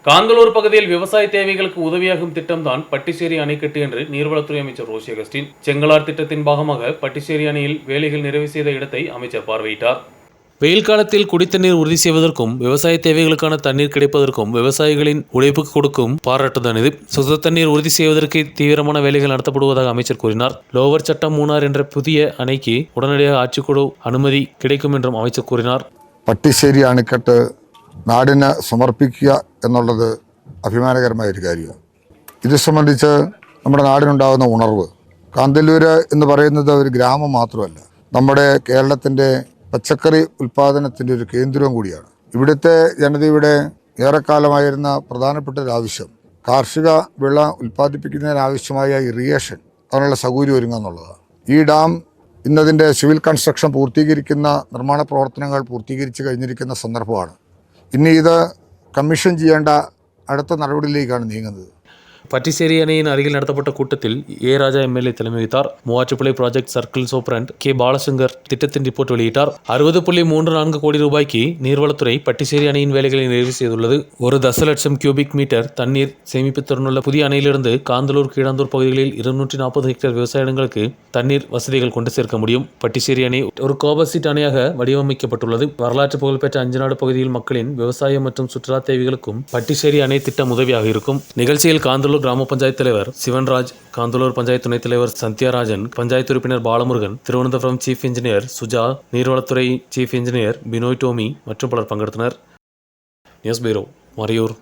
காந்தலூர் பகுதியில் விவசாய தேவைகளுக்கு உதவியாகும் திட்டம்தான் பட்டிச்சேரி அணைக்கட்டு என்று நீர்வளத்துறை அமைச்சர் ரோசி அகஸ்டின் செங்கலார் திட்டத்தின் பாகமாக பட்டிச்சேரி அணையில் வேலைகள் நிறைவு செய்த இடத்தை அமைச்சர் பார்வையிட்டார். வெயில் காலத்தில் குடித்தண்ணீர் உறுதி செய்வதற்கும் விவசாய தேவைகளுக்கான தண்ணீர் கிடைப்பதற்கும் விவசாயிகளின் உழைப்புக்கு கொடுக்கும் பாராட்டுதான் இது. சுத்த தண்ணீர் உறுதி செய்வதற்கு தீவிரமான வேலைகள் நடத்தப்படுவதாக அமைச்சர் கூறினார். லோவர் சட்டம் மூணார் என்ற புதிய அணைக்கு உடனடியாக ஆட்சிக்குழு அனுமதி கிடைக்கும் என்றும் அமைச்சர் கூறினார். പട്ടിശ്ശേരി അണക്കെട്ട് നാടിന് സമർപ്പിക്കുക എന്നുള്ളത് അഭിമാനകരമായ ഒരു കാര്യമാണ്. ഇത് സംബന്ധിച്ച് നമ്മുടെ നാടിനുണ്ടാകുന്ന ഉണർവ്, കാന്തല്ലൂര് എന്ന് പറയുന്നത് ഒരു ഗ്രാമം മാത്രമല്ല, നമ്മുടെ കേരളത്തിൻ്റെ പച്ചക്കറി ഉൽപ്പാദനത്തിൻ്റെ ഒരു കേന്ദ്രവും കൂടിയാണ്. ഇവിടുത്തെ ജനതയുടെ ഏറെക്കാലമായിരുന്ന പ്രധാനപ്പെട്ട ഒരു ആവശ്യം കാർഷിക വിള ഉൽപ്പാദിപ്പിക്കുന്നതിനാവശ്യമായ ഇറിഗേഷൻ, അതിനുള്ള സൗകര്യം ഒരുങ്ങുക എന്നുള്ളതാണ്. ഈ ഡാം ഇന്നതിൻ്റെ സിവിൽ കൺസ്ട്രക്ഷൻ പൂർത്തീകരിക്കുന്ന നിർമ്മാണ പ്രവർത്തനങ്ങൾ പൂർത്തീകരിച്ച് കഴിഞ്ഞിരിക്കുന്ന സന്ദർഭമാണ്. ഇനി ഇത് കമ്മീഷൻ ചെയ്യേണ്ട അടുത്ത നടപടിയിലേക്കാണ് നീങ്ങുന്നത്. பட்டிச்சேரி அணையின் அருகில் நடத்தப்பட்ட கூட்டத்தில் ஏ. ராஜா எம்எல்ஏ தலைமை வைத்தார். மூவாற்றுப்பள்ளி project circle superintendent K. Balasankar திட்டத்தின் ரிப்போர்ட் வெளியிட்டார். 60.34 கோடி ரூபாய்க்கு நீர்வளத்துறை பட்டிச்சேரி அணையின் வேலைகளை நிறைவு செய்துள்ளது. 1,00,000 கியூபிக் மீட்டர் தண்ணீர் சேமிப்பு திறனுள்ள புதிய அணையிலிருந்து காந்தலூர், கீழாந்தூர் பகுதிகளில் 240 ஹெக்டேர் விவசாய இடங்களுக்கு தண்ணீர் வசதிகள் கொண்டு சேர்க்க முடியும். பட்டிச்சேரி அணை ஒரு கோபசீட் அணையாக வடிவமைக்கப்பட்டுள்ளது. வரலாற்று புகழ்பெற்ற அஞ்சநாடு பகுதியில் மக்களின் விவசாயம் மற்றும் சுற்றுலா தேவைகளுக்கும் பட்டிச்சேரி அணை திட்டம் உதவியாக இருக்கும். நிகழ்ச்சியில் காந்தலூர் கிராம பஞ்சாயத்து தலைவர் சிவன்ராஜ், காந்தலூர் பஞ்சாயத்து துணைத் தலைவர் சந்தியாராஜன், பஞ்சாயத்து உறுப்பினர் பாலமுருகன், திருவனந்தபுரம் சீஃப் இன்ஜினியர் சுஜா, நீர்வளத்துறை சீஃப் இன்ஜினியர் பினோய் டோமி மற்றும் பலர் பங்கெடுத்தனர். News bureau, Maraiyur.